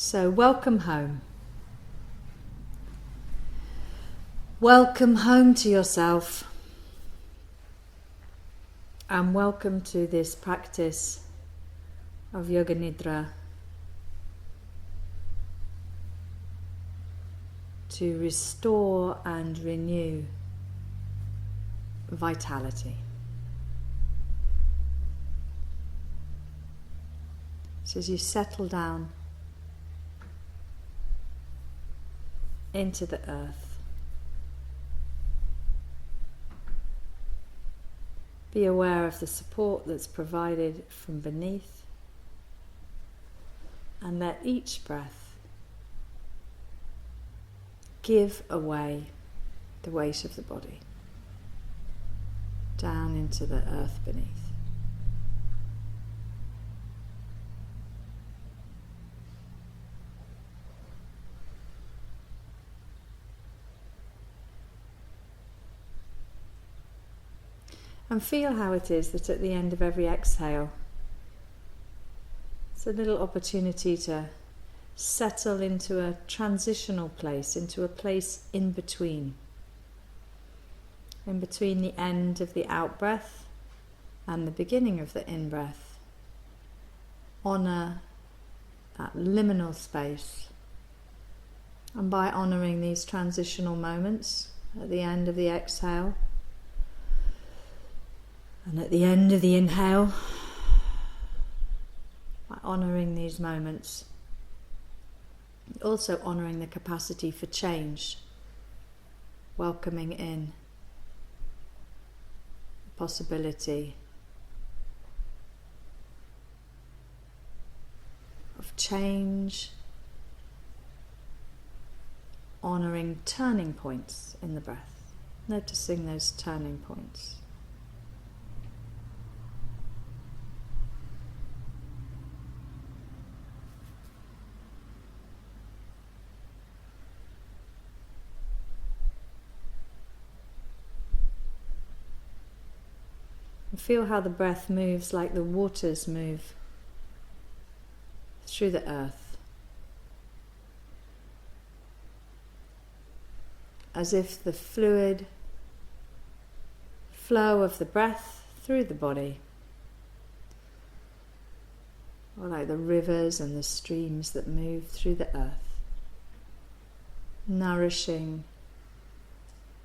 So welcome home. Welcome home to yourself. And welcome to this practice of Yoga Nidra to restore and renew vitality. So as you settle down into the earth, be aware of the support that's provided from beneath, and let each breath give away the weight of the body down into the earth beneath. And feel how it is that at the end of every exhale, it's a little opportunity to settle into a transitional place, into a place in between the end of the out-breath and the beginning of the in-breath. Honour that liminal space. And by honouring these transitional moments at the end of the exhale, and at the end of the inhale, by honouring these moments, also honouring the capacity for change, welcoming in the possibility of change, honouring turning points in the breath, noticing those turning points. Feel how the breath moves like the waters move through the earth, as if the fluid flow of the breath through the body, or like the rivers and the streams that move through the earth, nourishing,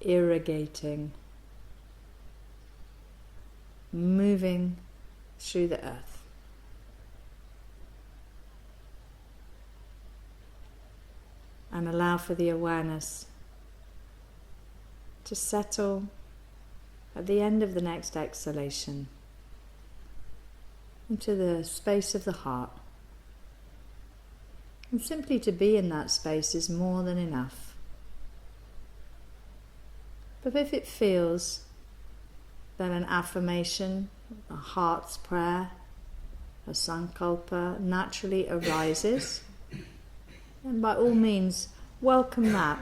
irrigating, moving through the earth. And allow for the awareness to settle at the end of the next exhalation into the space of the heart. And simply to be in that space is more than enough. But if it feels that an affirmation, a heart's prayer, a sankalpa naturally arises, then by all means welcome that.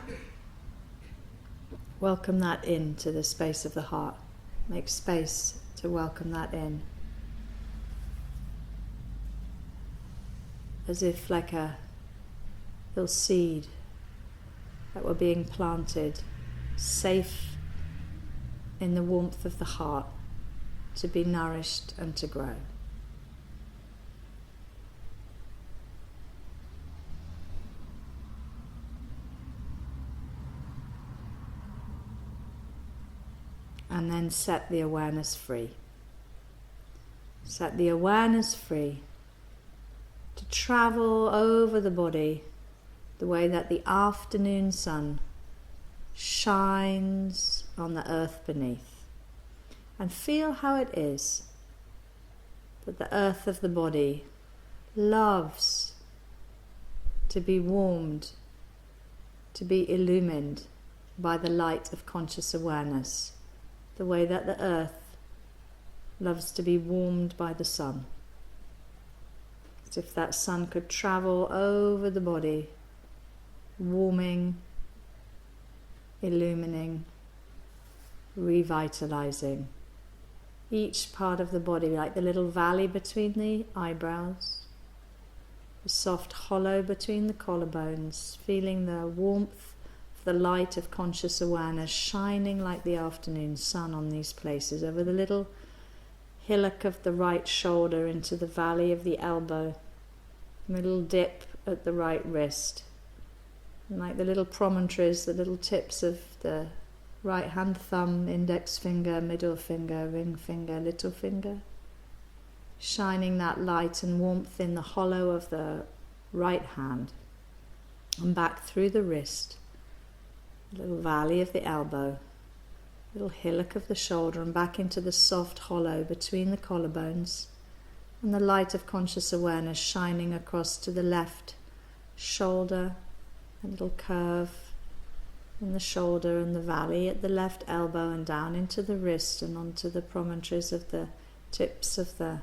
Welcome that into the space of the heart. Make space to welcome that in. As if like a little seed that were being planted, safe in the warmth of the heart, to be nourished and to grow. And then set the awareness free. Set the awareness free to travel over the body the way that the afternoon sun shines on the earth beneath, and feel how it is that the earth of the body loves to be warmed, to be illumined by the light of conscious awareness, the way that the earth loves to be warmed by the sun. As if that sun could travel over the body, warming, illumining, revitalizing each part of the body, like the little valley between the eyebrows, the soft hollow between the collarbones, feeling the warmth of the light of conscious awareness shining like the afternoon sun on these places, over the little hillock of the right shoulder into the valley of the elbow, a little dip at the right wrist, and like the little promontories, the little tips of the right hand thumb, index finger, middle finger, ring finger, little finger, shining that light and warmth in the hollow of the right hand and back through the wrist, little valley of the elbow, little hillock of the shoulder, and back into the soft hollow between the collarbones, and the light of conscious awareness shining across to the left shoulder, a little curve in the shoulder and the valley at the left elbow, and down into the wrist and onto the promontories of the tips of the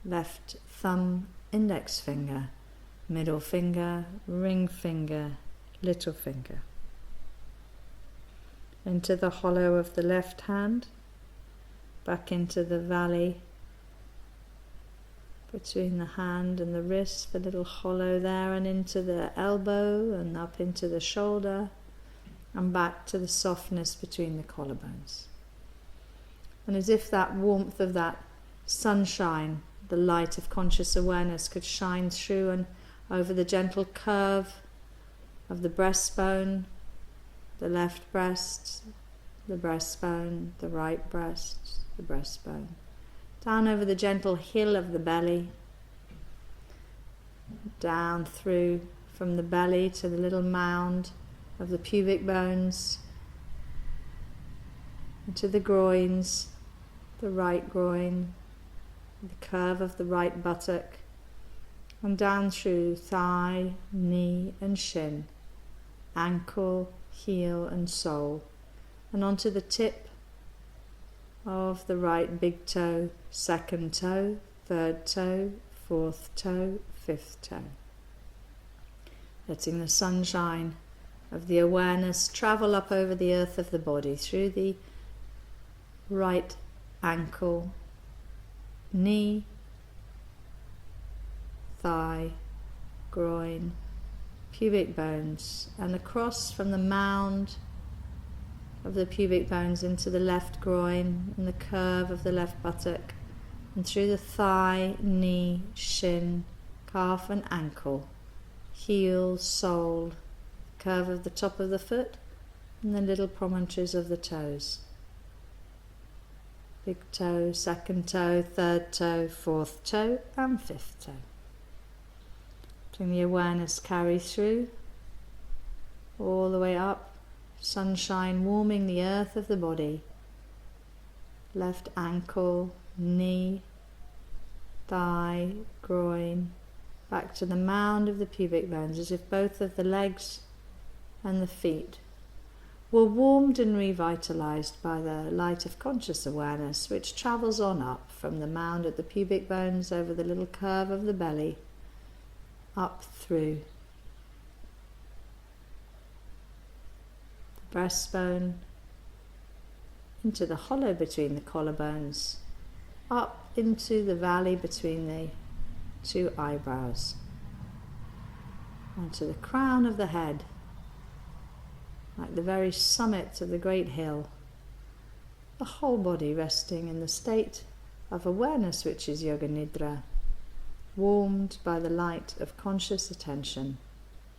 left thumb, index finger, middle finger, ring finger, little finger. Into the hollow of the left hand, back into the valley between the hand and the wrist, the little hollow there, and into the elbow and up into the shoulder, and back to the softness between the collarbones. And as if that warmth of that sunshine, the light of conscious awareness, could shine through and over the gentle curve of the breastbone, the left breast, the breastbone, the right breast, the breastbone, down over the gentle hill of the belly, down through from the belly to the little mound of the pubic bones, into the groins, the right groin, the curve of the right buttock, and down through thigh, knee and shin, ankle, heel and sole, and onto the tip of the right big toe, second toe, third toe, fourth toe, fifth toe. Letting the sunshine of the awareness travel up over the earth of the body, through the right ankle, knee, thigh, groin, pubic bones, and across from the mound of the pubic bones into the left groin and the curve of the left buttock, and through the thigh, knee, shin, calf and ankle, heel, sole, curve of the top of the foot, and the little promontories of the toes. Big toe, second toe, third toe, fourth toe and fifth toe. Letting the awareness carry through all the way up, sunshine warming the earth of the body, left ankle, knee, thigh, groin, back to the mound of the pubic bones, as if both of the legs and the feet were warmed and revitalized by the light of conscious awareness, which travels on up from the mound at the pubic bones, over the little curve of the belly, up through the breastbone, into the hollow between the collarbones, up into the valley between the two eyebrows, onto the crown of the head, like the very summit of the great hill, the whole body resting in the state of awareness which is Yoga Nidra, warmed by the light of conscious attention,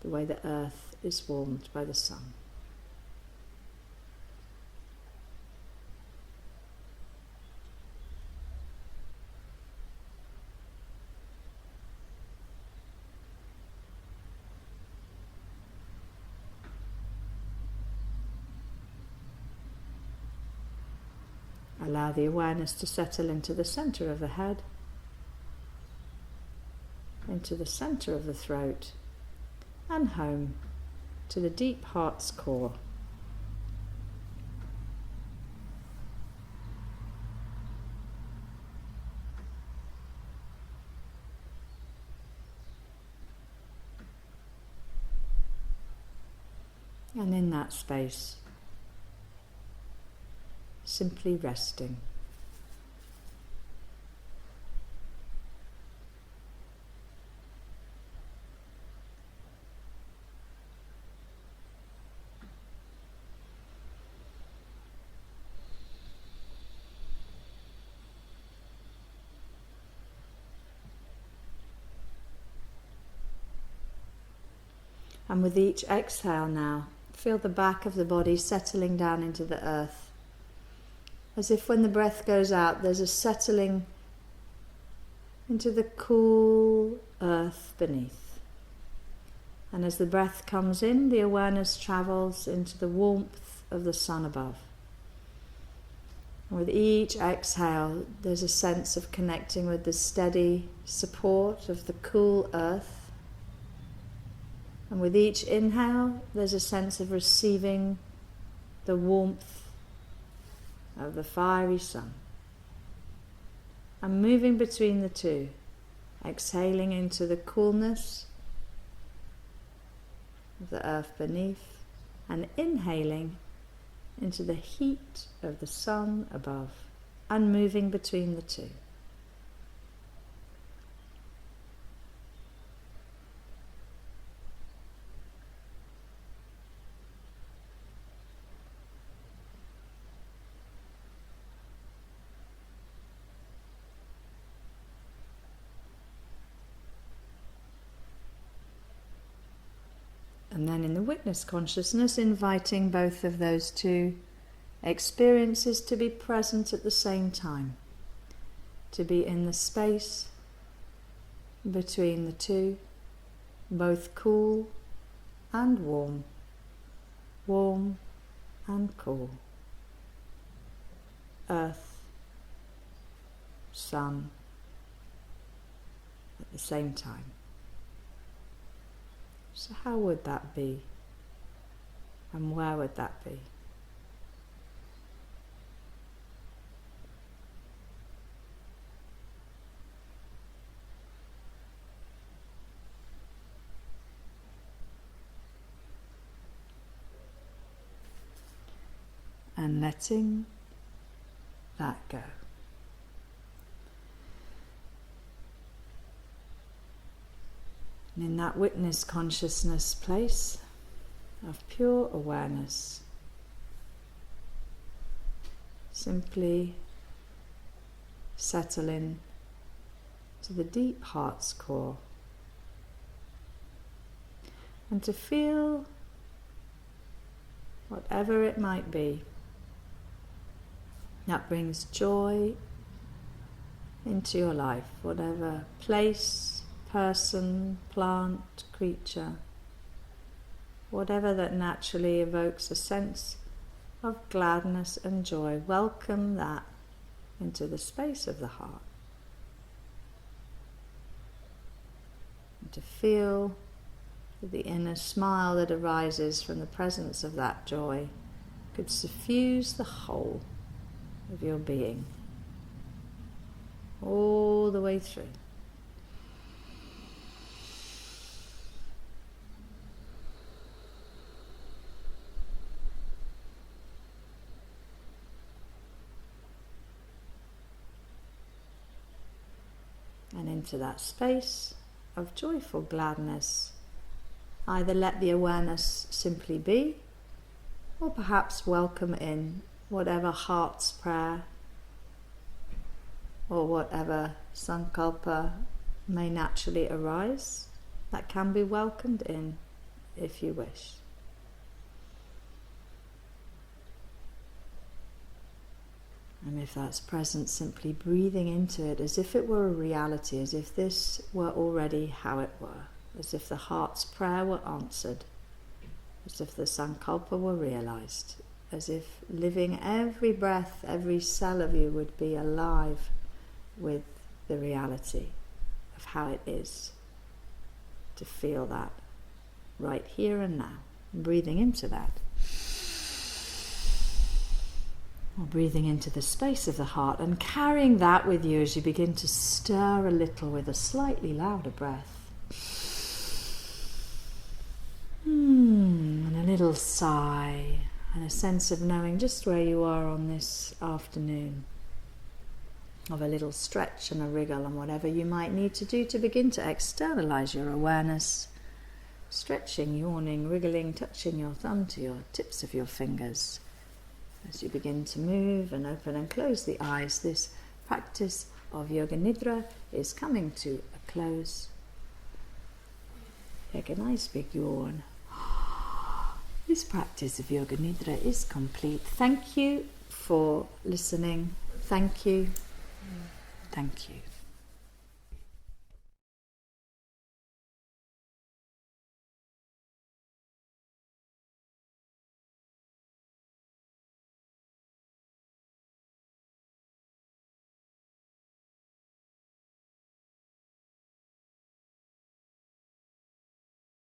the way the earth is warmed by the sun. Allow the awareness to settle into the center of the head, into the center of the throat, and home to the deep heart's core. And in that space, simply resting. And with each exhale now, feel the back of the body settling down into the earth. As if when the breath goes out, there's a settling into the cool earth beneath. And as the breath comes in, the awareness travels into the warmth of the sun above. And with each exhale, there's a sense of connecting with the steady support of the cool earth. And with each inhale, there's a sense of receiving the warmth of the fiery sun. And moving between the two, exhaling into the coolness of the earth beneath, and inhaling into the heat of the sun above, and moving between the two. And then in the witness consciousness, inviting both of those two experiences to be present at the same time, to be in the space between the two, both cool and warm, warm and cool, earth, sun, at the same time. So how would that be? And where would that be? And letting that go. And in that witness consciousness place of pure awareness, simply settle in to the deep heart's core, and to feel whatever it might be that brings joy into your life, whatever place, person, plant, creature, whatever that naturally evokes a sense of gladness and joy. Welcome that into the space of the heart. And to feel the inner smile that arises from the presence of that joy could suffuse the whole of your being, all the way through. And into that space of joyful gladness, either let the awareness simply be, or perhaps welcome in whatever heart's prayer or whatever sankalpa may naturally arise, that can be welcomed in if you wish. And if that's present, simply breathing into it as if it were a reality, as if this were already how it were, as if the heart's prayer were answered, as if the sankalpa were realized, as if living every breath, every cell of you would be alive with the reality of how it is to feel that right here and now, breathing into that. Or breathing into the space of the heart and carrying that with you as you begin to stir a little with a slightly louder breath. And a little sigh and a sense of knowing just where you are on this afternoon, of a little stretch and a wriggle and whatever you might need to do to begin to externalize your awareness, stretching, yawning, wriggling, touching your thumb to your tips of your fingers. As you begin to move and open and close the eyes, this practice of Yoga Nidra is coming to a close. Take a nice big yawn. This practice of Yoga Nidra is complete. Thank you for listening. Thank you. Thank you.